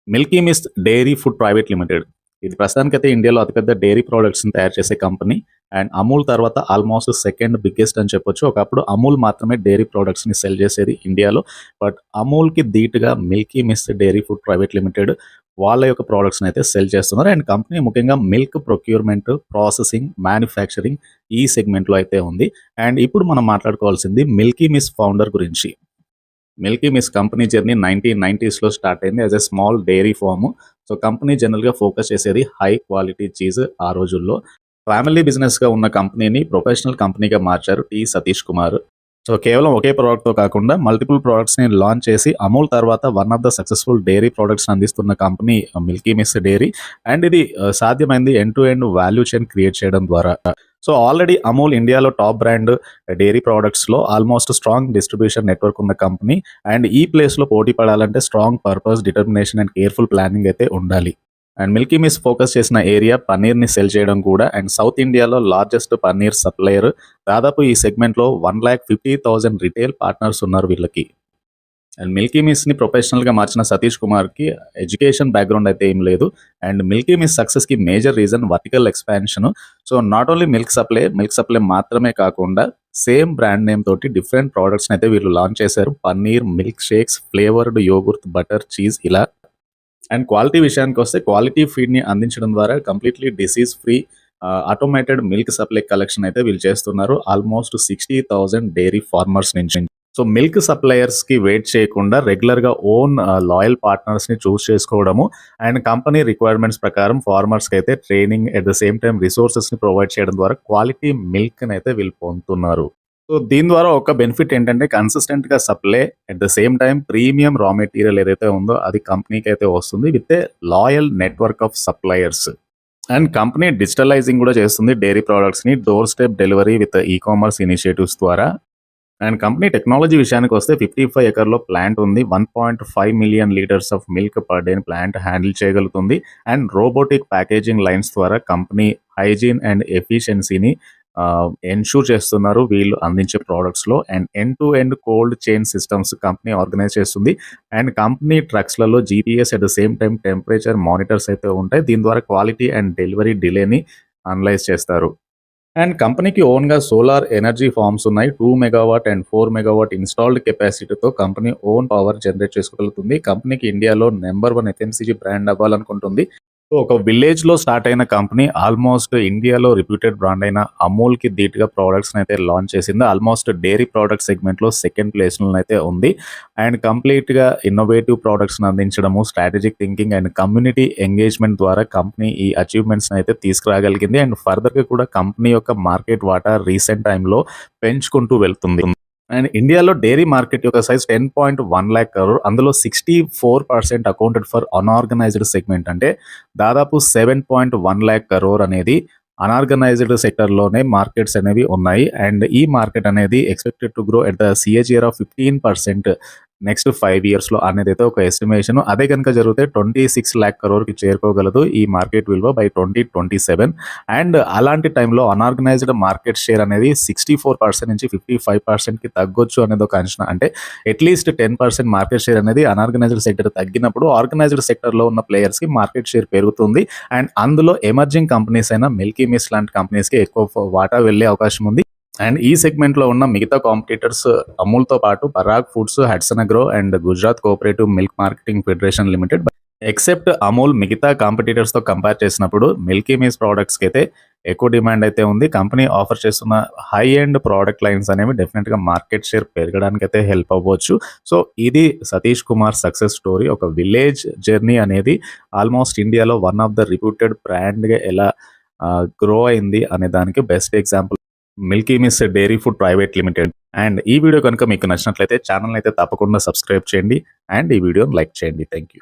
Milky Mist dairy food private limited. ఇది ప్రస్తుతానికైతే ఇండియాలో అతిపెద్ద డైరీ ప్రొడక్ట్స్‌ని తయారు చేసే కంపెనీ. అండ్ అమూల్ తర్వాత ఆల్మోస్ట్ సెకండ్ బిగ్గెస్ట్ అని చెప్పొచ్చు. ఒకప్పుడు అమూల్ మాత్రమే డైరీ ప్రొడక్ట్స్‌ని సెల్ చేసేది ఇండియాలో. బట్ అమూల్‌కి ధీటుగా Milky Mist dairy food private limited వాళ్ళ యొక్క ప్రొడక్ట్స్‌ని అయితే సెల్ చేస్తున్నారు. అండ్ కంపెనీ ముఖ్యంగా మిల్క్ ప్రొక్యూర్‌మెంట్, ప్రాసెసింగ్, మ్యానుఫ్యాక్చరింగ్ ఈ సెగ్మెంట్‌లో అయితే ఉంది. అండ్ ఇప్పుడు మనం మాట్లాడుకోవాల్సింది మిల్కీ మిస్ట్ ఫౌండర్ గురించి. మిల్కీ మిస్ట్ కంపెనీ జర్నీ 1990స్‌లో స్టార్ట్ అయింది as a small dairy farm. So, company జనరల్‌గా ఫోకస్ చేసేది హై క్వాలిటీ చీజ్ ఆ రోజుల్లో. ఫ్యామిలీ బిజినెస్‌గా ఉన్న కంపెనీని ప్రొఫెషనల్ కంపెనీగా మార్చారు సతీష్ కుమార్. సో, కేవలం ఒకే ప్రొడక్ట్‌తో కాకుండా మల్టిపుల్ ప్రొడక్ట్స్‌ని లాంచ్ చేసి అమూల్ తర్వాత one of the successful dairy ప్రొడక్ట్స్‌ని అందిస్తున్న company Milky Mist dairy. And ఇది సాధ్యమైంది end to end value chain create చేయడం ద్వారా. సో, ఆల్రెడీ అమూల్ ఇండియాలో టాప్ బ్రాండ్ డైరీ ప్రొడక్ట్స్‌లో ఆల్మోస్ట్ స్ట్రాంగ్ డిస్ట్రిబ్యూషన్ నెట్వర్క్ ఉన్న కంపెనీ. అండ్ ఈ ప్లేస్‌లో పోటీ పడాలంటే strong purpose, determination and careful planning అయితే ఉండాలి. అండ్ మిల్కీ మిస్ట్ ఫోకస్ చేసిన ఏరియా పన్నీర్‌ని సెల్ చేయడం కూడా. అండ్ సౌత్ ఇండియాలో లార్జెస్ట్ పన్నీర్ సప్లయర్. దాదాపు ఈ సెగ్మెంట్‌లో 1,50,000 రిటైల్ పార్ట్నర్స్ ఉన్నారు వీళ్ళకి. అండ్ మిల్కీ మిస్ట్‌ని ప్రొఫెషనల్‌గా మార్చిన సతీష్ కుమార్‌కి ఎడ్యుకేషన్ బ్యాక్‌గ్రౌండ్ అయితే ఏం లేదు. అండ్ మిల్కీ మిస్ట్ సక్సెస్‌కి major reason vertical expansion. So, not only milk supply మాత్రమే కాకుండా సేమ్ బ్రాండ్ నేమ్ తోటి డిఫరెంట్ ప్రొడక్ట్స్‌ని అయితే వీళ్ళు లాంచ్ చేశారు. Paneer, milk shakes, flavoured yoghurt, butter, cheese ఇలా. అండ్ క్వాలిటీ విషయానికొస్తే క్వాలిటీ ఫీడ్‌ని అందించడం ద్వారా completely disease free automated milk supply collection అయితే వీళ్ళు చేస్తున్నారు. ఆల్మోస్ట్ 60,000 డైరీ ఫార్మర్స్ నుంచి. సో, మిల్క్ సప్లయర్స్‌కి వెయిట్ చేయకుండా రెగ్యులర్‌గా ఓన్ లాయల్ పార్ట్నర్స్‌ని చూస్ చేసుకోవడము. అండ్ కంపెనీ రిక్వైర్మెంట్స్ ప్రకారం ఫార్మర్స్‌కైతే training at the same time రిసోర్సెస్‌ని ప్రొవైడ్ చేయడం ద్వారా క్వాలిటీ మిల్క్‌నైతే వీళ్ళు పొందుతున్నారు. సో, దీని ద్వారా ఒక బెనిఫిట్ ఏంటంటే కన్సిస్టెంట్‌గా supply at the same time premium raw material ఏదైతే ఉందో అది కంపెనీకి అయితే వస్తుంది with a loyal network of suppliers. And company digitalising కూడా చేస్తుంది డైరీ ప్రొడక్ట్స్‌ని doorstep delivery with commerce initiatives ద్వారా. అండ్ కంపెనీ టెక్నాలజీ విషయానికి వస్తే 55 ఎకర్‌లో ప్లాంట్ ఉంది. 1.5 million litres of milk per day plant handle చేయగలుగుతుంది. అండ్ రోబోటిక్ ప్యాకేజింగ్ లైన్స్ ద్వారా కంపెనీ హైజీన్ అండ్ ఎఫిషియన్సీని ఎన్‌ష్యూర్ చేస్తున్నారు వీళ్ళు అందించే ప్రొడక్ట్స్‌లో. And end to end cold chain systems company organise చేస్తుంది. అండ్ కంపెనీ ట్రక్స్‌లలో GPS at the same time temperature monitors అయితే ఉంటాయి. దీని ద్వారా క్వాలిటీ అండ్ డెలివరీ డిలేని అనలైజ్ చేస్తారు. అండ్ కంపెనీకి ఓన్‌గా సోలార్ ఎనర్జీ ఫార్మ్స్ ఉన్నాయి. 2 మెగావాట్ అండ్ 4 మెగావాట్ ఇన్‌స్టాల్డ్ కెపాసిటీతో కంపెనీ ఓన్ పవర్ జనరేట్ చేసుకోగలుగుతుంది. కంపెనీకి ఇండియాలో నంబర్ 1 ఎఫ్ఎంసీజీ బ్రాండ్ అవ్వాలనుకుంటుంది. సో, ఒక విలేజ్‌లో స్టార్ట్ అయిన కంపెనీ ఆల్మోస్ట్ ఇండియాలో రిప్యూటెడ్ బ్రాండ్ అయిన అమూల్‌కి ధీటుగా ప్రొడక్ట్స్‌ని అయితే లాంచ్ చేసింది. ఆల్మోస్ట్ డైరీ ప్రొడక్ట్ సెగ్మెంట్‌లో సెకండ్ ప్లేస్‌లోనైతే ఉంది. అండ్ కంప్లీట్‌గా ఇన్నోవేటివ్ ప్రొడక్ట్స్‌ని అందించడము, strategic thinking and community engagement ద్వారా కంపెనీ ఈ అచీవ్‌మెంట్స్‌ని అయితే తీసుకురాగలిగింది. అండ్ ఫర్దర్‌గా కూడా కంపెనీ యొక్క మార్కెట్ వాటా రీసెంట్ టైమ్‌లో పెంచుకుంటూ వెళ్తుంది. అండ్ ఇండియాలో డైరీ మార్కెట్ యొక్క సైజ్ 10.1 లాక్ కరోర్. అందులో 64% అకౌంటెడ్ ఫర్ అన్ఆర్గనైజ్డ్ సెగ్మెంట్. అంటే దాదాపు 7.1 లాక్ కరోర్ అనేది అన్ఆర్గనైజ్డ్ సెక్టర్‌లోనే మార్కెట్స్ అనేవి ఉన్నాయి. అండ్ ఈ మార్కెట్ అనేది expected to grow at the CAGR of 15% next 5 ఇయర్స్‌లో అనేదైతే ఒక ఎస్టిమేషన్. అదే గనుక జరిగితే 26 లాక్ కరోర్‌కి చేరుకోగలదు ఈ మార్కెట్ విలువ బై 2027. అండ్ అలాంటి టైంలో అన్ఆర్గనైజ్డ్ మార్కెట్ షేర్ అనేది 64% నుంచి 55%కి తగ్గొచ్చు అనేది ఒక అంచనా. అంటే అట్‌లీస్ట్ 10% మార్కెట్ షేర్ అనేది అన్ఆర్గనైజ్డ్ సెక్టర్ తగ్గినప్పుడు ఆర్గనైజ్డ్ సెక్టర్‌లో ఉన్న ప్లేయర్స్‌కి మార్కెట్ షేర్ పెరుగుతుంది. అండ్ అందులో ఎమర్జింగ్ కంపెనీస్ అయిన మిల్కీ మిస్ట్ లాంటి కంపెనీస్‌కి ఎక్కువ వాటా వెళ్ళే అవకాశం ఉంది. అండ్ ఈ సెగ్మెంట్‌లో ఉన్న మిగతా కాంపిటీటర్స్ అమూల్‌తో పాటు Parag foods, Hudson agro and Gujarat cooperative milk marketing federation limited. Except Amul మిగతా కాంపిటీటర్స్‌తో కంపేర్ చేసినప్పుడు మిల్కీ మిస్ట్ ప్రొడక్ట్స్‌కి అయితే ఎక్కువ డిమాండ్ అయితే ఉంది. కంపెనీ ఆఫర్ చేస్తున్న హై ఎండ్ ప్రొడక్ట్ లైన్స్ అనేవి డెఫినెట్‌గా మార్కెట్ షేర్ పెరగడానికైతే హెల్ప్ అవ్వచ్చు. సో, ఇది సతీష్ కుమార్ సక్సెస్ స్టోరీ. ఒక విలేజ్ జర్నీ అనేది ఆల్మోస్ట్ ఇండియాలో వన్ ఆఫ్ ద రిప్యూటెడ్ బ్రాండ్‌గా ఎలా గ్రో అయింది అనే దానికి best example milky Mist dairy food private limited. And ఈ వీడియో కనుక మీకు నచ్చినట్లయితే ఛానల్‌ని అయితే తప్పకుండా సబ్స్క్రైబ్ చేయండి. అండ్ ఈ వీడియోని లైక్ చేయండి. Thank you.